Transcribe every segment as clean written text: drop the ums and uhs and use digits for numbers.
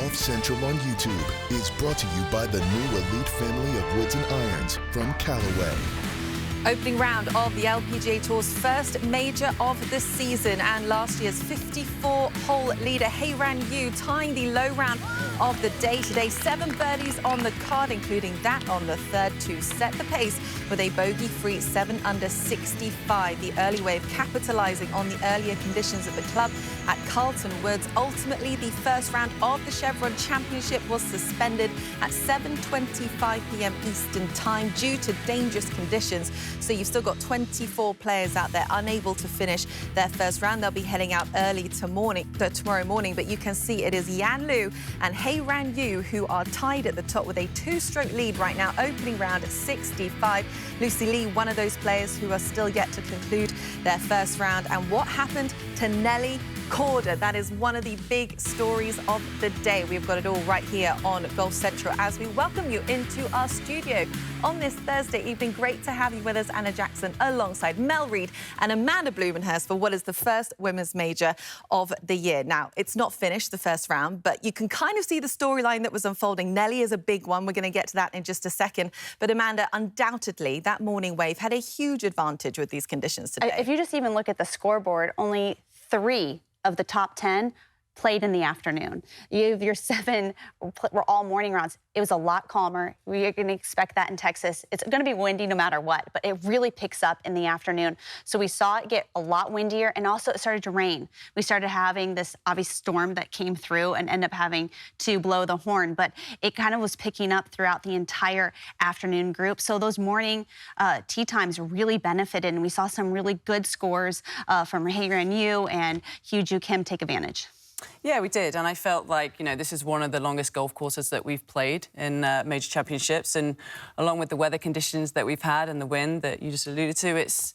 Golf Central on YouTube is brought to you by the new elite family of woods and irons from Callaway. Opening round of the LPGA Tour's first major of the season, and last year's 54-hole leader Hei-Ran Yu tying the low round of the day today. 7 birdies on the card, including that on the third, to set the pace with a bogey-free 7 under 65. The early wave capitalizing on the earlier conditions at the club at Carlton Woods. Ultimately, the first round of the Chevron Championship was suspended at 7:25 p.m. Eastern Time due to dangerous conditions. So you've still got 24 players out there unable to finish their first round. They'll be heading out early tomorrow morning. But you can see it is Yan Liu and Hei-Ran Yu who are tied at the top with a 2-stroke lead right now, opening round at 65. Lucy Lee, one of those players who are still yet to conclude their first round. And what happened to Nelly Korda? That is one of the big stories of the day. We've got it all right here on Golf Central as we welcome you into our studio on this Thursday evening. Great to have you with us, Anna Jackson, alongside Mel Reid and Amanda Blumenhurst for what is the first women's major of the year. Now, it's not finished, the first round, but you can kind of see the storyline that was unfolding. Nelly is a big one. We're going to get to that in just a second. But Amanda, undoubtedly, that morning wave had a huge advantage with these conditions today. If you just even look at the scoreboard, only 3 of the top 10 played in the afternoon. Your 7 were all morning rounds. It was a lot calmer. We're going to expect that in Texas. It's going to be windy no matter what, but it really picks up in the afternoon. So we saw it get a lot windier, and also it started to rain. We started having this obvious storm that came through and ended up having to blow the horn, but it kind of was picking up throughout the entire afternoon group. So those morning tee times really benefited, and we saw some really good scores from Hei-Ran Yu and Hyu-Joo Kim take advantage. Yeah, we did, and I felt like, you know, this is one of the longest golf courses that we've played in major championships, and along with the weather conditions that we've had and the wind that you just alluded to, it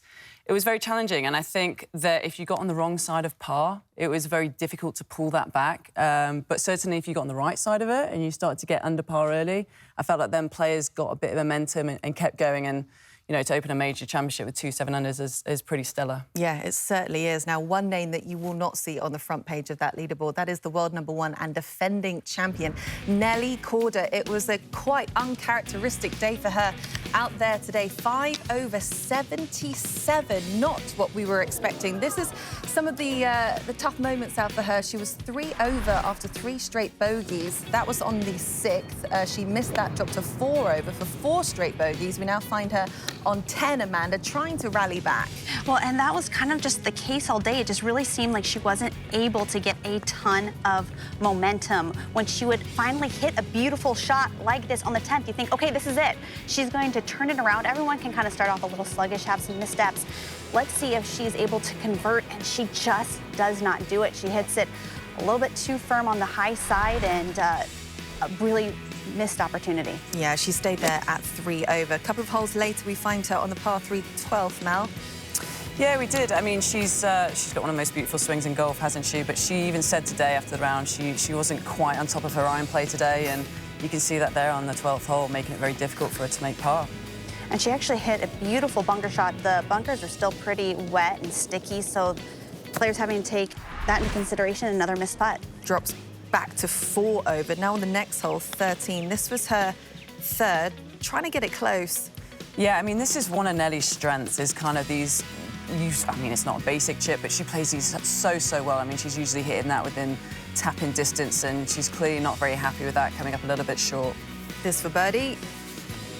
was very challenging. And I think that if you got on the wrong side of par, it was very difficult to pull that back. But certainly if you got on the right side of it and you started to get under par early, I felt like then players got a bit of momentum and kept going. And you know, to open a major championship with 2 7-unders is pretty stellar. Yeah, it certainly is. Now, one name that you will not see on the front page of that leaderboard, that is the world #1 and defending champion, Nelly Korda. It was a quite uncharacteristic day for her out there today. 5 over 77, not what we were expecting. This is some of the tough moments out for her. She was 3 over after 3 straight bogeys. That was on the 6th. She missed that, dropped to 4 over for 4 straight bogeys. We now find her on 10, Amanda, trying to rally back. Well, and that was kind of just the case all day. It just really seemed like she wasn't able to get a ton of momentum. When she would finally hit a beautiful shot like this on the 10th, you think, okay, this is it. She's going to turn it around. Everyone can kind of start off a little sluggish, have some missteps. Let's see if she's able to convert, and she just does not do it. She hits it a little bit too firm on the high side, and a really missed opportunity. Yeah, she stayed there at 3 over. A couple of holes later, we find her on the par 3 12th, Mel. Yeah, we did. I mean, she's got one of the most beautiful swings in golf, hasn't she? But she even said today after the round she wasn't quite on top of her iron play today, and you can see that there on the 12th hole, making it very difficult for her to make par. And she actually hit a beautiful bunker shot. The bunkers are still pretty wet and sticky, so players having to take that into consideration. Another missed putt. Drops back to 4 over. Now on the next hole, 13. This was her 3rd, trying to get it close. Yeah, I mean, this is one of Nelly's strengths, is kind of these, I mean, it's not a basic chip, but she plays these so well. I mean, she's usually hitting that within tap-in distance, and she's clearly not very happy with that, coming up a little bit short. This for birdie.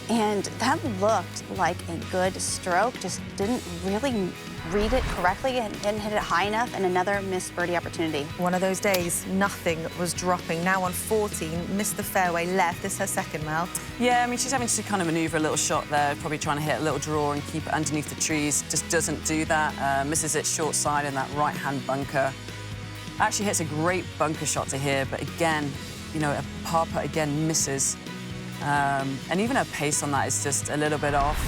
And that looked like a good stroke, just didn't really read it correctly and didn't hit it high enough, and another missed birdie opportunity. One of those days, nothing was dropping. Now on 14, missed the fairway left. This is her 2nd, Mel. Yeah, I mean, she's having to kind of manoeuvre a little shot there, probably trying to hit a little draw and keep it underneath the trees. Just doesn't do that. Misses it short side in that right-hand bunker. Actually hits a great bunker shot to here, but again, you know, a par putt again misses. And even her pace on that is just a little bit off.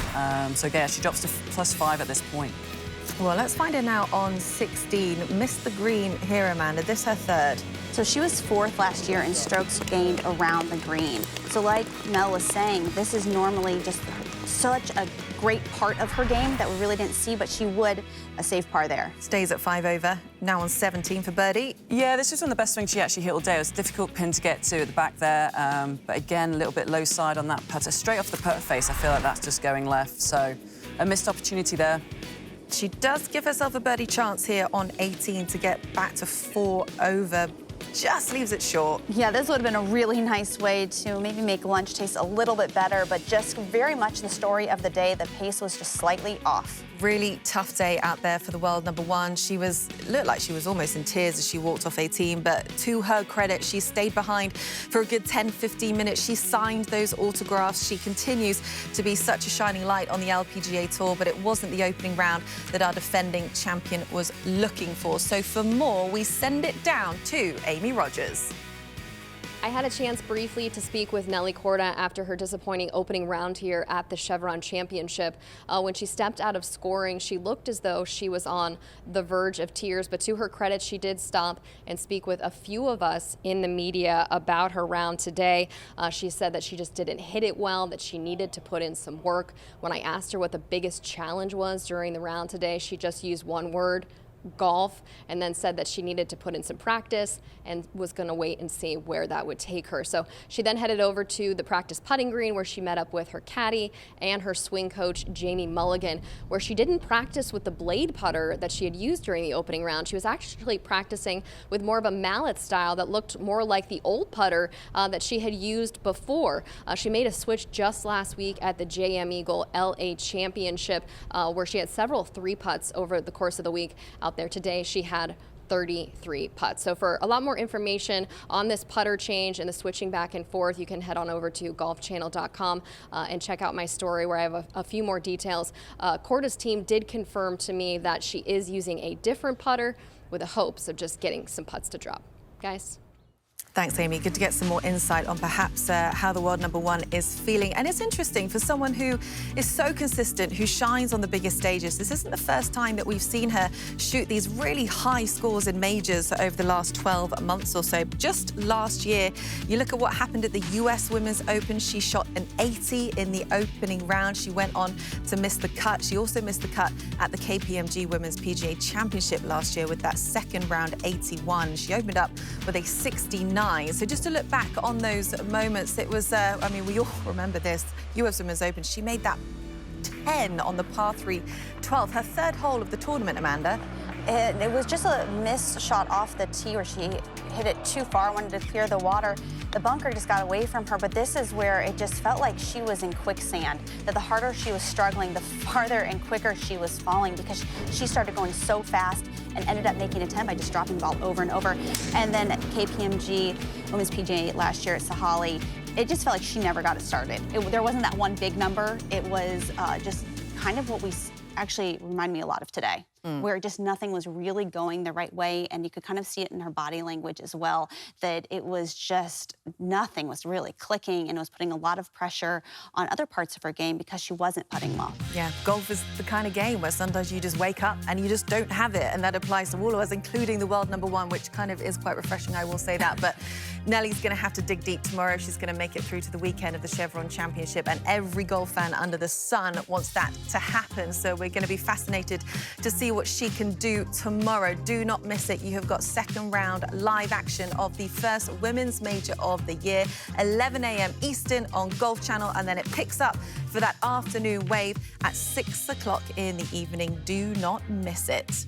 So yeah, she drops to +5 at this point. Well, let's find her now on 16. Missed the green here, Amanda. This is her 3rd. So she was 4th last year in strokes gained around the green. So like Mel was saying, this is normally just such a great part of her game that we really didn't see, but she would save par there. Stays at 5 over, now on 17 for birdie. Yeah, this was one of the best swings she actually hit all day. It was a difficult pin to get to at the back there, but again, a little bit low side on that putter. Straight off the putter face, I feel like that's just going left, so a missed opportunity there. She does give herself a birdie chance here on 18 to get back to 4 over. Just leaves it short. Yeah, this would have been a really nice way to maybe make lunch taste a little bit better, but just very much the story of the day. The pace was just slightly off. Really tough day out there for the world number one. She looked like she was almost in tears as she walked off 18, but to her credit, she stayed behind for a good 10-15 minutes. She signed those autographs. She continues to be such a shining light on the LPGA Tour, but it wasn't the opening round that our defending champion was looking for. So for more, we send it down to Amy Rogers. I had a chance briefly to speak with Nelly Korda after her disappointing opening round here at the Chevron Championship. When she stepped out of scoring, she looked as though she was on the verge of tears, but to her credit, she did stop and speak with a few of us in the media about her round today. She said that she just didn't hit it well, that she needed to put in some work. When I asked her what the biggest challenge was during the round today, she just used one word: golf, and then said that she needed to put in some practice and was going to wait and see where that would take her. So she then headed over to the practice putting green, where she met up with her caddy and her swing coach, Jamie Mulligan, where she didn't practice with the blade putter that she had used during the opening round. She was actually practicing with more of a mallet style that looked more like the old putter that she had used before. She made a switch just last week at the JM Eagle LA Championship, where she had several 3-putts over the course of the week. Out there today, she had 33 putts. So for a lot more information on this putter change and the switching back and forth, you can head on over to golfchannel.com and check out my story where I have a few more details. Korda's team did confirm to me that she is using a different putter with the hopes of just getting some putts to drop. Guys? Thanks, Amy. Good to get some more insight on perhaps how the world number one is feeling. And it's interesting for someone who is so consistent, who shines on the biggest stages. This isn't the first time that we've seen her shoot these really high scores in majors over the last 12 months or so. Just last year, you look at what happened at the US Women's Open. She shot an 80 in the opening round. She went on to miss the cut. She also missed the cut at the KPMG Women's PGA Championship last year with that second round 81. She opened up with a 69. So just to look back on those moments, it was, I mean, we all remember this, US Women's Open. She made that 10 on the par 3 12th, her third hole of the tournament, Amanda. It was just a missed shot off the tee where she hit it too far, wanted to clear the water. The bunker just got away from her, but this is where it just felt like she was in quicksand, that the harder she was struggling, the farther and quicker she was falling, because she started going so fast and ended up making a 10 by just dropping the ball over and over. And then at KPMG Women's PGA last year at Sahali, it just felt like she never got it started. There wasn't that one big number. It was just kind of what we actually remind me a lot of today, where just nothing was really going the right way, and you could kind of see it in her body language as well, that it was just nothing was really clicking, and it was putting a lot of pressure on other parts of her game because she wasn't putting well. Yeah, golf is the kind of game where sometimes you just wake up and you just don't have it, and that applies to all of us, including the world number one, which kind of is quite refreshing, I will say that. But Nelly's going to have to dig deep tomorrow if she's going to make it through to the weekend of the Chevron Championship, and every golf fan under the sun wants that to happen. So we're going to be fascinated to see what she can do tomorrow. Do not miss it. You have got second round live action of the first women's major of the year, 11 a.m. Eastern on Golf Channel, and then it picks up for that afternoon wave at 6 o'clock in the evening. Do not miss it.